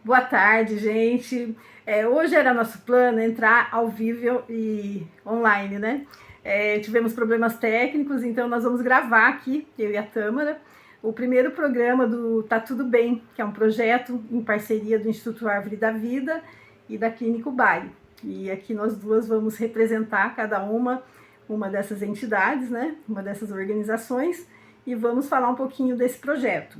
Boa tarde, gente. Hoje era nosso plano entrar ao vivo e online, né? Tivemos problemas técnicos, então nós vamos gravar aqui, eu e a Tâmara, o primeiro programa do Tá Tudo Bem, que é um projeto em parceria do Instituto Árvore da Vida e da Clínica Ubari. E aqui nós duas vamos representar cada uma dessas entidades, né? Uma dessas organizações, e vamos falar um pouquinho desse projeto.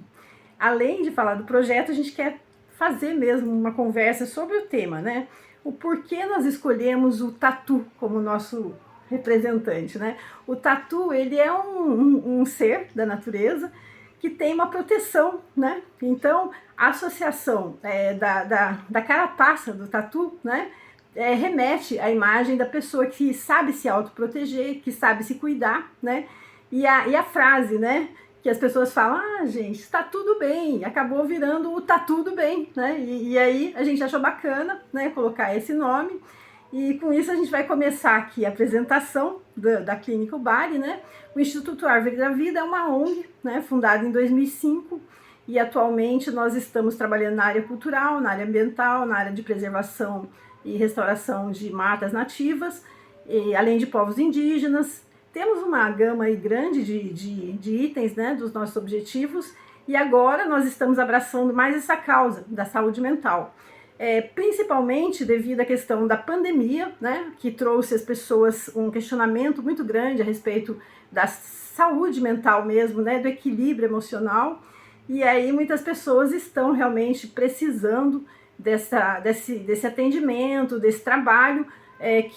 Além de falar do projeto, a gente quer fazer mesmo uma conversa sobre o tema, né? O porquê nós escolhemos o tatu como nosso representante, né? O tatu, ele é um ser da natureza que tem uma proteção, né? Então, a associação da carapaça do tatu, né? Remete à imagem da pessoa que sabe se autoproteger, que sabe se cuidar, né? E a frase, né? Que as pessoas falam, gente, está tudo bem, acabou virando o tá tudo bem, né? E aí a gente achou bacana, né, colocar esse nome. E com isso a gente vai começar aqui a apresentação da Clínica Ubari, né? O Instituto Árvore da Vida é uma ONG, né, fundada em 2005, e atualmente nós estamos trabalhando na área cultural, na área ambiental, na área de preservação e restauração de matas nativas, além de povos indígenas. Temos uma gama aí grande de itens, né, dos nossos objetivos, e agora nós estamos abraçando mais essa causa da saúde mental. Principalmente devido à questão da pandemia, né, que trouxe às pessoas um questionamento muito grande a respeito da saúde mental mesmo, né, do equilíbrio emocional, e aí muitas pessoas estão realmente precisando desse atendimento, desse trabalho,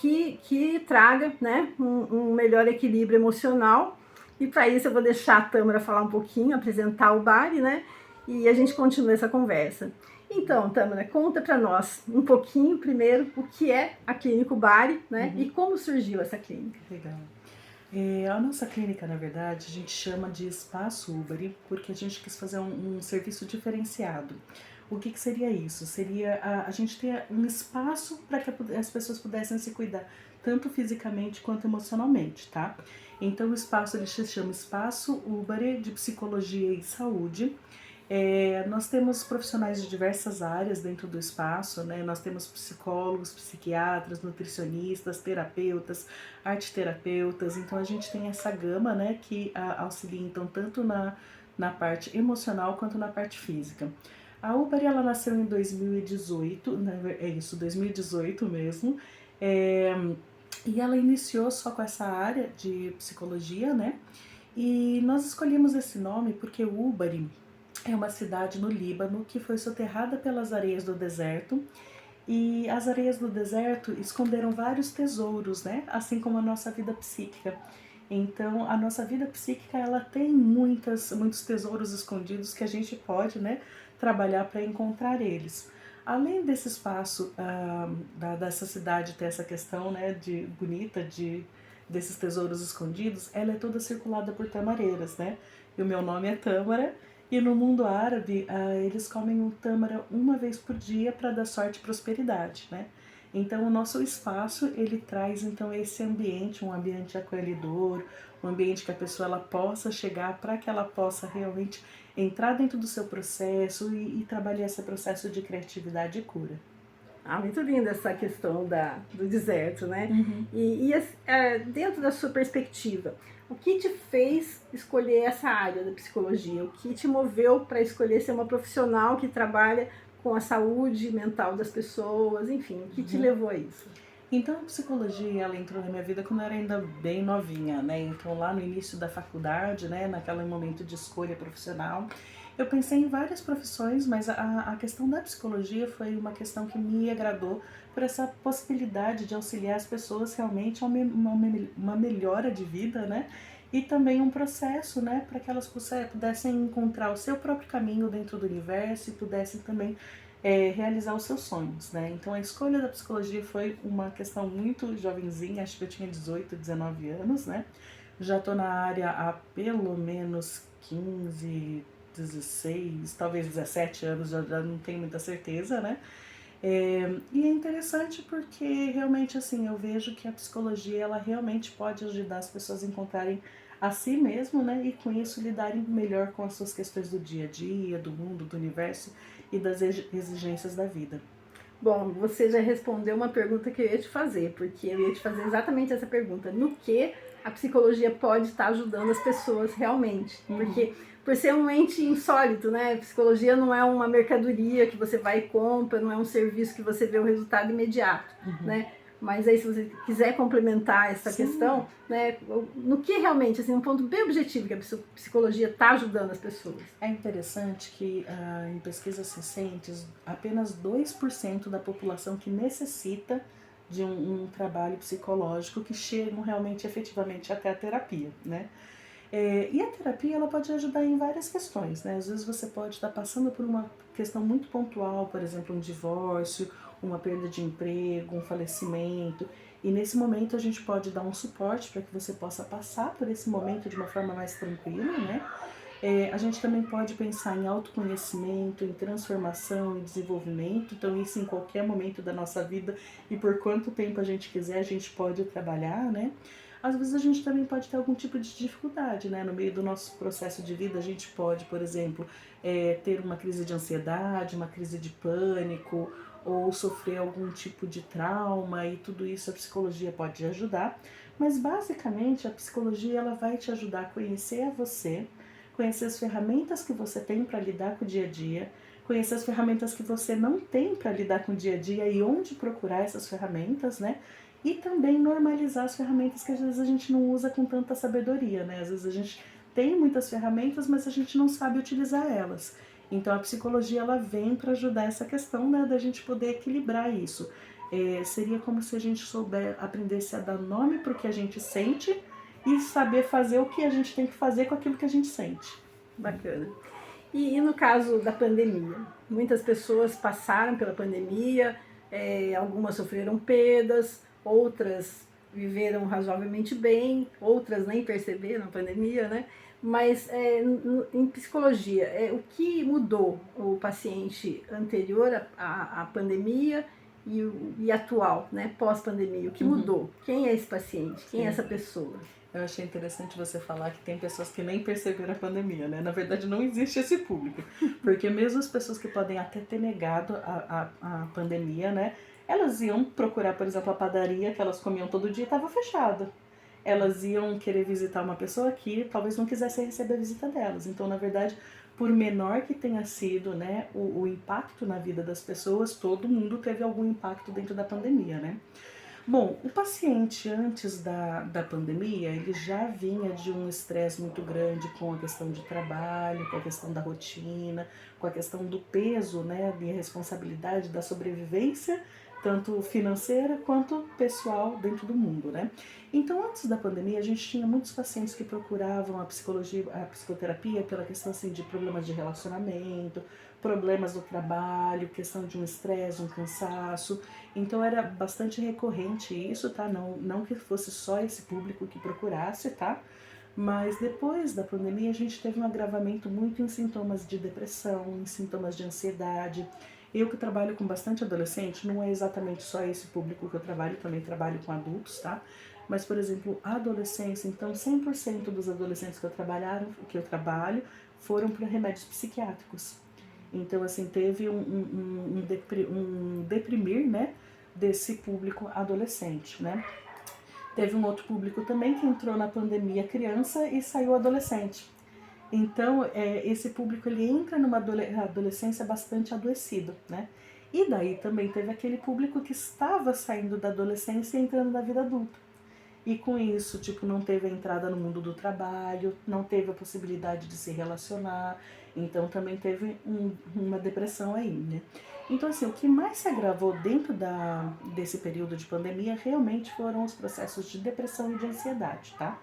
que traga, né, um melhor equilíbrio emocional. E para isso eu vou deixar a Tâmara falar um pouquinho, apresentar o Ubari, né, e a gente continua essa conversa. Então, Tâmara, conta para nós um pouquinho primeiro o que é a Clínica Ubari, né, e como surgiu essa clínica. Legal. A nossa clínica, na verdade, a gente chama de Espaço Ubari, porque a gente quis fazer um serviço diferenciado. O que seria isso? Seria a gente ter um espaço para que as pessoas pudessem se cuidar, tanto fisicamente quanto emocionalmente, tá? Então o espaço ele se chama Espaço Ubari de Psicologia e Saúde. Nós temos profissionais de diversas áreas dentro do espaço, né? Nós temos psicólogos, psiquiatras, nutricionistas, terapeutas, arteterapeutas. Então a gente tem essa gama, né, que auxilia então tanto na parte emocional quanto na parte física. A Ubari, ela nasceu em 2018, né? 2018 mesmo. E ela iniciou só com essa área de psicologia, né? E nós escolhemos esse nome porque Ubari é uma cidade no Líbano que foi soterrada pelas areias do deserto, e as areias do deserto esconderam vários tesouros, né? Assim como a nossa vida psíquica. Então, a nossa vida psíquica, ela tem muitos tesouros escondidos que a gente pode, né, trabalhar para encontrar eles. Além desse espaço dessa cidade ter essa questão, né, bonita desses tesouros escondidos, ela é toda circulada por tamareiras, né? E o meu nome é Tâmara. E no mundo árabe, eles comem o tâmara uma vez por dia para dar sorte e prosperidade, né? Então o nosso espaço, ele traz então esse ambiente, um ambiente acolhedor, um ambiente que a pessoa ela possa chegar para que ela possa realmente entrar dentro do seu processo e trabalhar esse processo de criatividade e cura. Muito linda essa questão do deserto, né? E dentro da sua perspectiva, o que te fez escolher essa área da psicologia? O que te moveu para escolher ser uma profissional que trabalha com a saúde mental das pessoas? Enfim, o que te levou a isso? Então, a psicologia, ela entrou na minha vida quando eu era ainda bem novinha, né? Então, lá no início da faculdade, né, naquele momento de escolha profissional, eu pensei em várias profissões, mas a questão da psicologia foi uma questão que me agradou por essa possibilidade de auxiliar as pessoas realmente a uma melhora de vida, né? E também um processo, né, para que elas pudessem encontrar o seu próprio caminho dentro do universo e pudessem também realizar os seus sonhos, né? Então a escolha da psicologia foi uma questão muito jovenzinha, acho que eu tinha 18, 19 anos, né? Já estou na área há pelo menos 15, 16, talvez 17 anos, já não tenho muita certeza, né? E é interessante porque realmente assim, eu vejo que a psicologia ela realmente pode ajudar as pessoas a encontrarem a si mesmo, né? E com isso lidarem melhor com as suas questões do dia a dia, do mundo, do universo e das exigências da vida. Bom, você já respondeu uma pergunta que eu ia te fazer, porque eu ia te fazer exatamente essa pergunta. No que a psicologia pode estar ajudando as pessoas realmente? Porque por ser um ente insólito, né? A psicologia não é uma mercadoria que você vai e compra, não é um serviço que você vê o resultado imediato, né? Mas aí, se você quiser complementar essa Sim. questão, né, no que realmente, assim, um ponto bem objetivo que a psicologia está ajudando as pessoas. É interessante que em pesquisas recentes, apenas 2% da população que necessita de um trabalho psicológico que chegam realmente efetivamente até a terapia, né? E a terapia ela pode ajudar em várias questões, né? Às vezes você pode estar passando por uma questão muito pontual, por exemplo, um divórcio, uma perda de emprego, um falecimento. E nesse momento a gente pode dar um suporte para que você possa passar por esse momento de uma forma mais tranquila, né? A gente também pode pensar em autoconhecimento, em transformação, em desenvolvimento, então isso em qualquer momento da nossa vida e por quanto tempo a gente quiser a gente pode trabalhar, né? Às vezes a gente também pode ter algum tipo de dificuldade, né? No meio do nosso processo de vida a gente pode, por exemplo, ter uma crise de ansiedade, uma crise de pânico ou sofrer algum tipo de trauma e tudo isso a psicologia pode ajudar. Mas basicamente a psicologia ela vai te ajudar a conhecer a você, conhecer as ferramentas que você tem para lidar com o dia a dia, conhecer as ferramentas que você não tem para lidar com o dia a dia e onde procurar essas ferramentas, né? E também normalizar as ferramentas que às vezes a gente não usa com tanta sabedoria, né? Às vezes a gente tem muitas ferramentas, mas a gente não sabe utilizar elas. Então a psicologia ela vem para ajudar essa questão, né, da gente poder equilibrar isso. Seria como se a gente aprendesse a dar nome para o que a gente sente e saber fazer o que a gente tem que fazer com aquilo que a gente sente. Bacana. E no caso da pandemia, muitas pessoas passaram pela pandemia, algumas sofreram perdas, outras viveram razoavelmente bem, outras nem perceberam a pandemia, né? Mas em psicologia, o que mudou o paciente anterior à pandemia e atual, né? Pós-pandemia? O que mudou? Quem é esse paciente? Quem é essa pessoa? Eu achei interessante você falar que tem pessoas que nem perceberam a pandemia, né? Na verdade, não existe esse público. Porque mesmo as pessoas que podem até ter negado a pandemia, né? Elas iam procurar, por exemplo, a padaria que elas comiam todo dia e estava fechada. Elas iam querer visitar uma pessoa que talvez não quisesse receber a visita delas. Então, na verdade, por menor que tenha sido, né, o impacto na vida das pessoas, todo mundo teve algum impacto dentro da pandemia, né? Bom, o paciente antes da pandemia, ele já vinha de um estresse muito grande com a questão de trabalho, com a questão da rotina, com a questão do peso, né, e a responsabilidade da sobrevivência, tanto financeira quanto pessoal dentro do mundo, né? Então, antes da pandemia, a gente tinha muitos pacientes que procuravam a psicologia, a psicoterapia pela questão assim de problemas de relacionamento, problemas no trabalho, questão de um estresse, um cansaço. Então era bastante recorrente isso, tá? Não que fosse só esse público que procurasse, tá? Mas depois da pandemia a gente teve um agravamento muito em sintomas de depressão, em sintomas de ansiedade. Eu que trabalho com bastante adolescente, não é exatamente só esse público que eu trabalho, também trabalho com adultos, tá? Mas, por exemplo, a adolescência, então 100% dos adolescentes que eu trabalho foram para remédios psiquiátricos. Então, assim, teve um deprimir, né, desse público adolescente, né. Teve um outro público também que entrou na pandemia criança e saiu adolescente. Então, esse público ele entra numa adolescência bastante adoecido, né. E daí também teve aquele público que estava saindo da adolescência e entrando na vida adulta. E com isso, tipo, não teve a entrada no mundo do trabalho, não teve a possibilidade de se relacionar, então também teve uma depressão aí, né? Então, assim, o que mais se agravou dentro desse período de pandemia realmente foram os processos de depressão e de ansiedade, tá?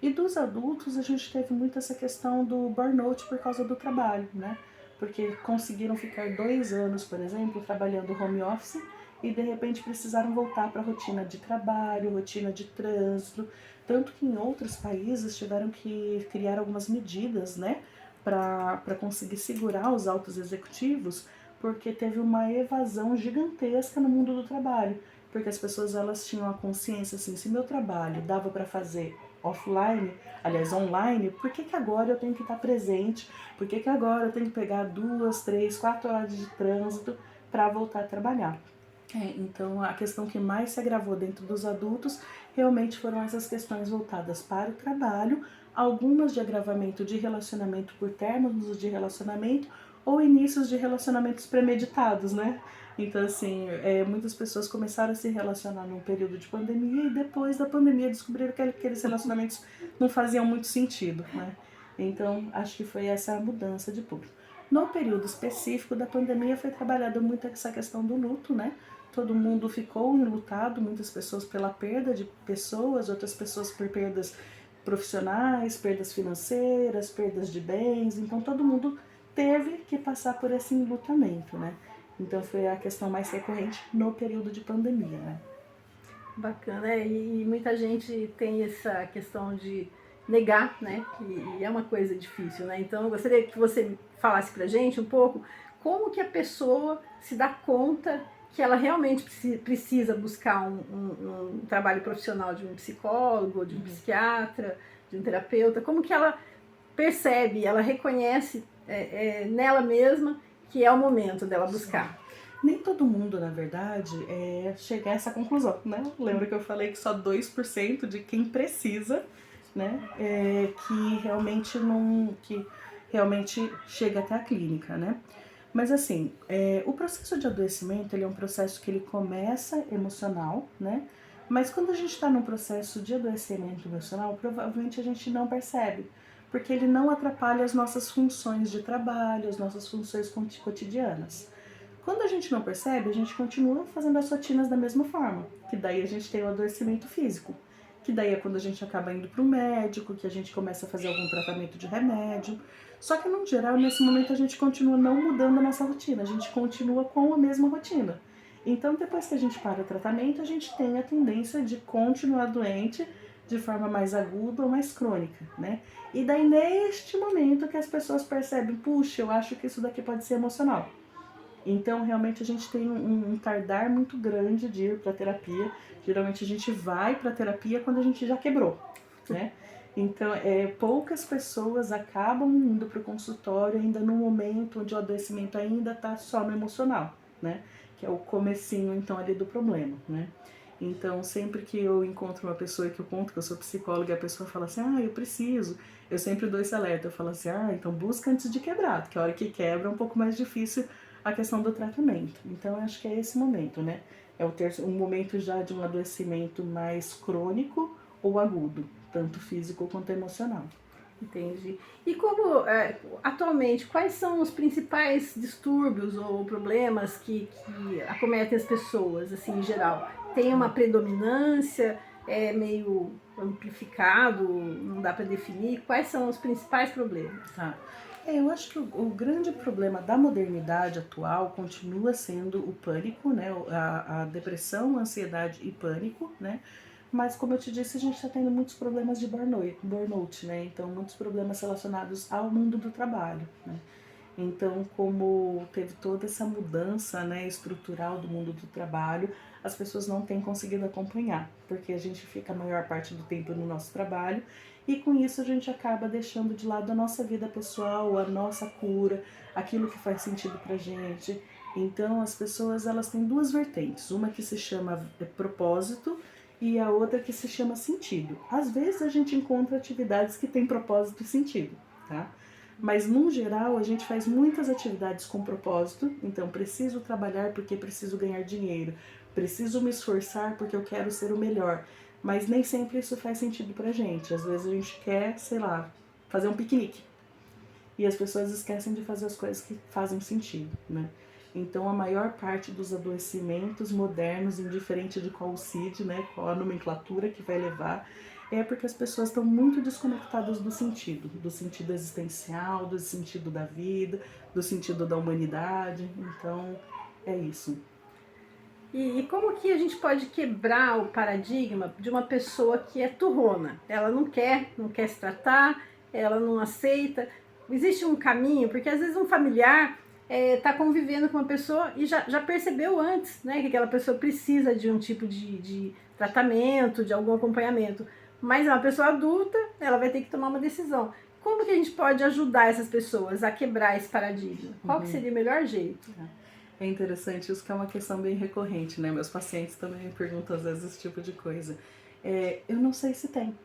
E dos adultos, a gente teve muito essa questão do burnout por causa do trabalho, né? Porque conseguiram ficar 2 anos, por exemplo, trabalhando home office e de repente precisaram voltar para a rotina de trabalho, rotina de trânsito. Tanto que em outros países tiveram que criar algumas medidas, né? Para conseguir segurar os altos executivos, porque teve uma evasão gigantesca no mundo do trabalho. Porque as pessoas elas tinham a consciência assim, se meu trabalho dava para fazer offline, aliás, online, por que agora eu tenho que estar presente? Por que agora eu tenho que pegar 2, 3, 4 horas de trânsito para voltar a trabalhar? Então, a questão que mais se agravou dentro dos adultos realmente foram essas questões voltadas para o trabalho, algumas de agravamento de relacionamento por términos de relacionamento ou inícios de relacionamentos premeditados, né? Então, assim, muitas pessoas começaram a se relacionar num período de pandemia e depois da pandemia descobriram que aqueles relacionamentos não faziam muito sentido, né? Então, acho que foi essa a mudança de público. No período específico da pandemia foi trabalhada muito essa questão do luto, né? Todo mundo ficou enlutado, muitas pessoas pela perda de pessoas, outras pessoas por perdas profissionais, perdas financeiras, perdas de bens, então todo mundo teve que passar por esse enlutamento, né? Então foi a questão mais recorrente no período de pandemia, né? Bacana, e muita gente tem essa questão de negar, né? E é uma coisa difícil, né? Então eu gostaria que você falasse pra gente um pouco como que a pessoa se dá conta que ela realmente precisa buscar um trabalho profissional de um psicólogo, de um psiquiatra, de um terapeuta, como que ela percebe, ela reconhece nela mesma que é o momento dela buscar. Nem todo mundo, na verdade, chega a essa conclusão, né? Lembra que eu falei que só 2% de quem precisa, né, que realmente chega até a clínica, né? Mas assim, o processo de adoecimento, ele é um processo que ele começa emocional, né? Mas quando a gente está num processo de adoecimento emocional, provavelmente a gente não percebe, porque ele não atrapalha as nossas funções de trabalho, as nossas funções cotidianas. Quando a gente não percebe, a gente continua fazendo as rotinas da mesma forma, que daí a gente tem o adoecimento físico, que daí é quando a gente acaba indo para o médico, que a gente começa a fazer algum tratamento de remédio. Só que, no geral, nesse momento a gente continua não mudando a nossa rotina, a gente continua com a mesma rotina. Então, depois que a gente para o tratamento, a gente tem a tendência de continuar doente de forma mais aguda ou mais crônica, né? E daí, neste momento que as pessoas percebem, puxa, eu acho que isso daqui pode ser emocional. Então, realmente, a gente tem um tardar muito grande de ir para terapia. Geralmente, a gente vai para terapia quando a gente já quebrou, né? Então, poucas pessoas acabam indo para o consultório ainda no momento onde o adoecimento ainda está só no emocional, né? Que é o comecinho, então, ali do problema, né? Então, sempre que eu encontro uma pessoa que eu conto que eu sou psicóloga e a pessoa fala assim, eu preciso, eu sempre dou esse alerta, eu falo assim, então busca antes de quebrar, porque a hora que quebra é um pouco mais difícil a questão do tratamento. Então, eu acho que é esse momento, né? É um momento já de um adoecimento mais crônico ou agudo, tanto físico quanto emocional. Entendi. E como, atualmente, quais são os principais distúrbios ou problemas que acometem as pessoas, assim, em geral? Tem uma predominância, é meio amplificado, não dá para definir? Quais são os principais problemas? Tá. Eu acho que o grande problema da modernidade atual continua sendo o pânico, né? A depressão, a ansiedade e pânico, né? Mas, como eu te disse, a gente está tendo muitos problemas de burnout, né? Então, muitos problemas relacionados ao mundo do trabalho, né? Então, como teve toda essa mudança, né, estrutural do mundo do trabalho, as pessoas não têm conseguido acompanhar, porque a gente fica a maior parte do tempo no nosso trabalho e com isso a gente acaba deixando de lado a nossa vida pessoal, a nossa cura, aquilo que faz sentido pra gente. Então, as pessoas, elas têm duas vertentes, uma que se chama propósito e a outra que se chama sentido. Às vezes a gente encontra atividades que têm propósito e sentido, tá? Mas, no geral, a gente faz muitas atividades com propósito. Então, preciso trabalhar porque preciso ganhar dinheiro. Preciso me esforçar porque eu quero ser o melhor. Mas nem sempre isso faz sentido pra gente. Às vezes a gente quer, sei lá, fazer um piquenique. E as pessoas esquecem de fazer as coisas que fazem sentido, né? Então, a maior parte dos adoecimentos modernos, indiferente de qual o CID, né, qual a nomenclatura que vai levar, é porque as pessoas estão muito desconectadas do sentido existencial, do sentido da vida, do sentido da humanidade. Então, é isso. E como que a gente pode quebrar o paradigma de uma pessoa que é turrona? Ela não quer se tratar, ela não aceita. Existe um caminho, porque às vezes um familiar está convivendo com uma pessoa e já percebeu antes, né, que aquela pessoa precisa de um tipo de tratamento, de algum acompanhamento. mas é uma pessoa adulta, ela vai ter que tomar uma decisão. Como que a gente pode ajudar essas pessoas a quebrar esse paradigma? Qual que seria o melhor jeito? É interessante, isso que é uma questão bem recorrente, né? Meus pacientes também me perguntam às vezes esse tipo de coisa. Eu não sei se tem,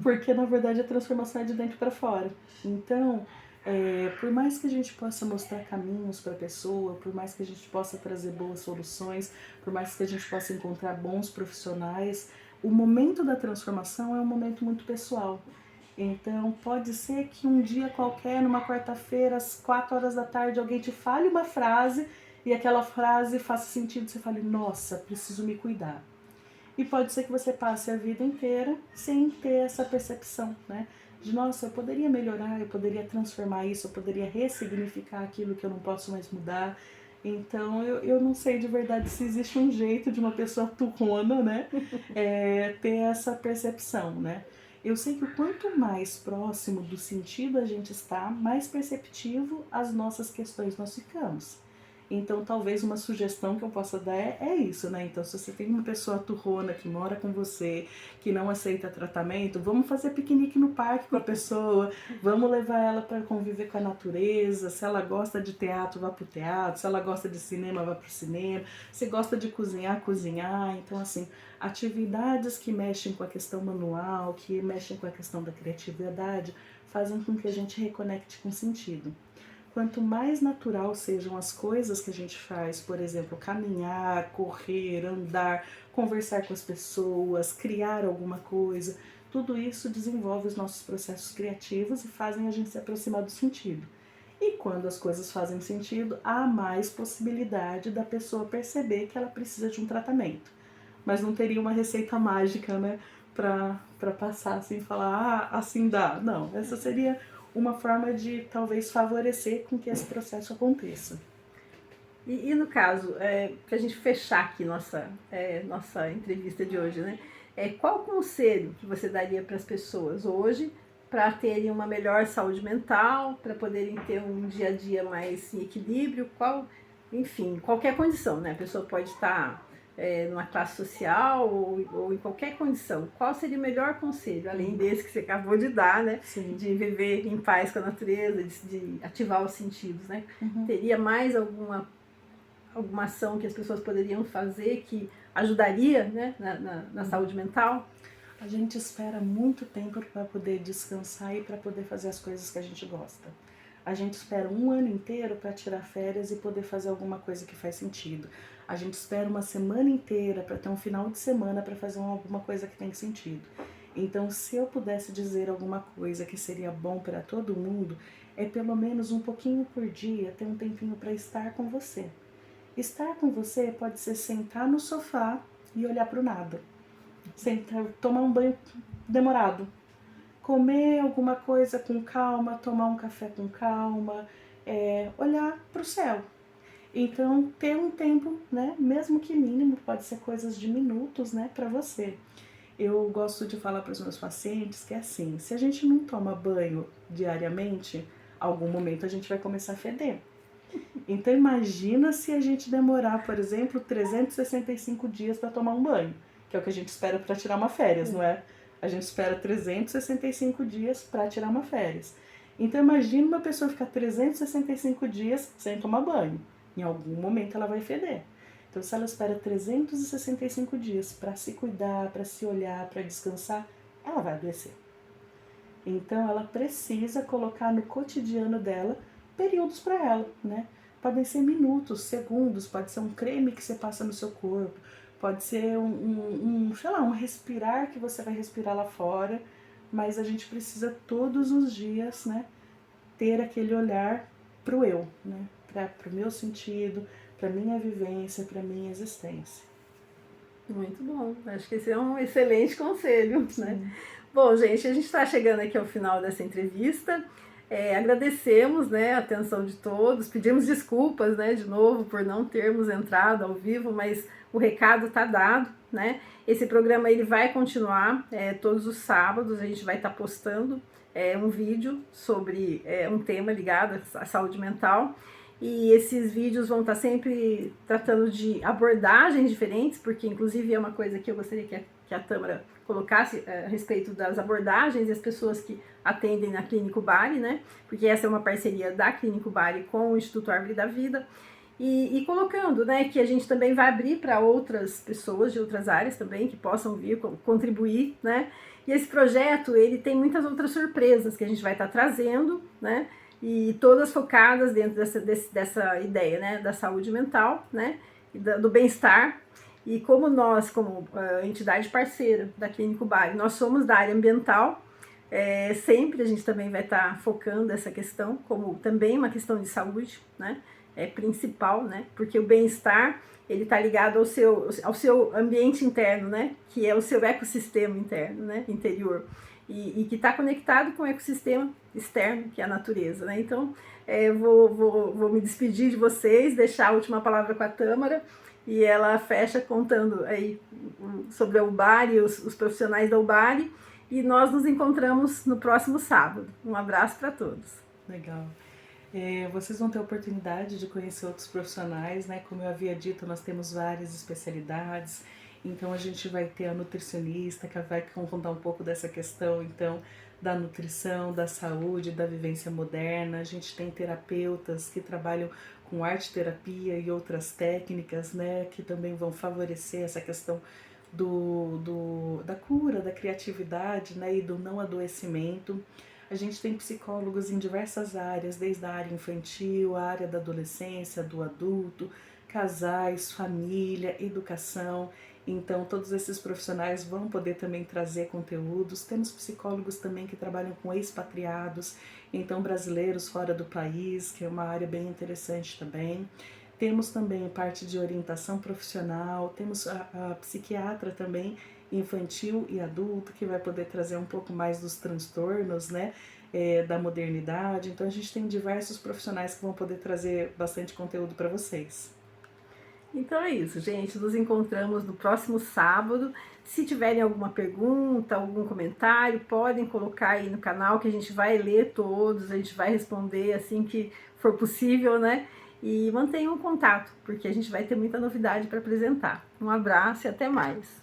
porque na verdade a transformação é de dentro para fora. Então, por mais que a gente possa mostrar caminhos para a pessoa, por mais que a gente possa trazer boas soluções, por mais que a gente possa encontrar bons profissionais, o momento da transformação é um momento muito pessoal. Então, pode ser que um dia qualquer, numa quarta-feira, às 4 horas da tarde, alguém te fale uma frase e aquela frase faça sentido, você fale, nossa, preciso me cuidar. E pode ser que você passe a vida inteira sem ter essa percepção, né? De, nossa, eu poderia melhorar, eu poderia transformar isso, eu poderia ressignificar aquilo que eu não posso mais mudar. Então, eu não sei de verdade se existe um jeito de uma pessoa turrona, né? Ter essa percepção, né? Eu sei que quanto mais próximo do sentido a gente está, mais perceptivo as nossas questões nós ficamos. Então, talvez uma sugestão que eu possa dar é isso, né? Então, se você tem uma pessoa turrona que mora com você, que não aceita tratamento, vamos fazer piquenique no parque com a pessoa, vamos levar ela para conviver com a natureza. Se ela gosta de teatro, vá para o teatro. Se ela gosta de cinema, vá para o cinema. Se gosta de cozinhar, cozinhar. Então, assim, atividades que mexem com a questão manual, que mexem com a questão da criatividade, fazem com que a gente reconecte com sentido. Quanto mais natural sejam as coisas que a gente faz, por exemplo, caminhar, correr, andar, conversar com as pessoas, criar alguma coisa, tudo isso desenvolve os nossos processos criativos e fazem a gente se aproximar do sentido. E quando as coisas fazem sentido, há mais possibilidade da pessoa perceber que ela precisa de um tratamento. Mas não teria uma receita mágica, né, para passar assim e falar, assim dá. Não, essa seria uma forma de talvez favorecer com que esse processo aconteça. E no caso, para a gente fechar aqui nossa entrevista de hoje, né? Qual conselho que você daria para as pessoas hoje para terem uma melhor saúde mental, para poderem ter um dia a dia mais em equilíbrio? Enfim, qualquer condição, né? A pessoa pode estar numa classe social ou em qualquer condição. Qual seria o melhor conselho, além desse que você acabou de dar, né? Sim. De viver em paz com a natureza, de ativar os sentidos, né? Teria mais alguma ação que as pessoas poderiam fazer que ajudaria, né, na saúde mental? A gente espera muito tempo para poder descansar e para poder fazer as coisas que a gente gosta. A gente espera um ano inteiro para tirar férias e poder fazer alguma coisa que faz sentido. A gente espera uma semana inteira para ter um final de semana para fazer alguma coisa que tem sentido. Então, se eu pudesse dizer alguma coisa que seria bom para todo mundo, é pelo menos um pouquinho por dia ter um tempinho para estar com você. Estar com você pode ser sentar no sofá e olhar para o nada. Sentar, tomar um banho demorado. Comer alguma coisa com calma, tomar um café com calma, olhar para o céu. Então, ter um tempo, né, mesmo que mínimo, pode ser coisas de minutos, né, para você. Eu gosto de falar para os meus pacientes que é assim, se a gente não toma banho diariamente, algum momento a gente vai começar a feder. Então, imagina se a gente demorar, por exemplo, 365 dias para tomar um banho, que é o que a gente espera para tirar uma férias, não é? A gente espera 365 dias para tirar uma férias. Então, imagina uma pessoa ficar 365 dias sem tomar banho. Em algum momento ela vai feder. Então, se ela espera 365 dias para se cuidar, para se olhar, para descansar, ela vai adoecer. Então, ela precisa colocar no cotidiano dela períodos para ela, né? Podem ser minutos, segundos, pode ser um creme que você passa no seu corpo, pode ser um respirar que você vai respirar lá fora, mas a gente precisa todos os dias, né, ter aquele olhar pro eu, né, pro meu sentido, pra minha vivência, pra minha existência. Muito bom, acho que esse é um excelente conselho, né? Bom, gente, a gente está chegando aqui ao final dessa entrevista. Agradecemos, né, a atenção de todos, pedimos desculpas, né, de novo por não termos entrado ao vivo, mas o recado está dado, né? Esse programa ele vai continuar todos os sábados, a gente vai estar postando um vídeo sobre um tema ligado à saúde mental. E esses vídeos vão estar sempre tratando de abordagens diferentes, porque inclusive é uma coisa que eu gostaria que que a Tâmara colocasse a respeito das abordagens e as pessoas que atendem na Clínica Ubari, né? Porque essa é uma parceria da Clínica Ubari com o Instituto Árvore da Vida. E colocando, né, que a gente também vai abrir para outras pessoas de outras áreas também que possam vir contribuir, né? E esse projeto, ele tem muitas outras surpresas que a gente vai estar trazendo, né? E todas focadas dentro dessa ideia, né, da saúde mental, né, e do bem-estar. E como nós, como entidade parceira da Clínica Ubari, nós somos da área ambiental, sempre a gente também vai estar focando essa questão como também uma questão de saúde, né, principal, né, porque o bem-estar, ele está ligado ao seu ambiente interno, né, que é o seu ecossistema interno, né, interior. E que está conectado com o ecossistema externo, que é a natureza, né? Então, vou me despedir de vocês, deixar a última palavra com a Tâmara, e ela fecha contando aí sobre a Ubari, os profissionais da Ubari, e nós nos encontramos no próximo sábado. Um abraço para todos. Legal. Vocês vão ter a oportunidade de conhecer outros profissionais, né? Como eu havia dito, nós temos várias especialidades. Então a gente vai ter a nutricionista que vai contar um pouco dessa questão, então, da nutrição, da saúde, da vivência moderna. A gente tem terapeutas que trabalham com arte-terapia e outras técnicas, né, que também vão favorecer essa questão da cura, da criatividade, né, e do não adoecimento. A gente tem psicólogos em diversas áreas, desde a área infantil, a área da adolescência, do adulto, casais, família, educação. Então, todos esses profissionais vão poder também trazer conteúdos. Temos psicólogos também que trabalham com expatriados, então brasileiros fora do país, que é uma área bem interessante também. Temos também parte de orientação profissional, temos a psiquiatra também, infantil e adulto, que vai poder trazer um pouco mais dos transtornos, né, da modernidade. Então, a gente tem diversos profissionais que vão poder trazer bastante conteúdo para vocês. Então é isso, gente. Nos encontramos no próximo sábado. Se tiverem alguma pergunta, algum comentário, podem colocar aí no canal que a gente vai ler todos, a gente vai responder assim que for possível, né? E mantenham o contato, porque a gente vai ter muita novidade para apresentar. Um abraço e até mais.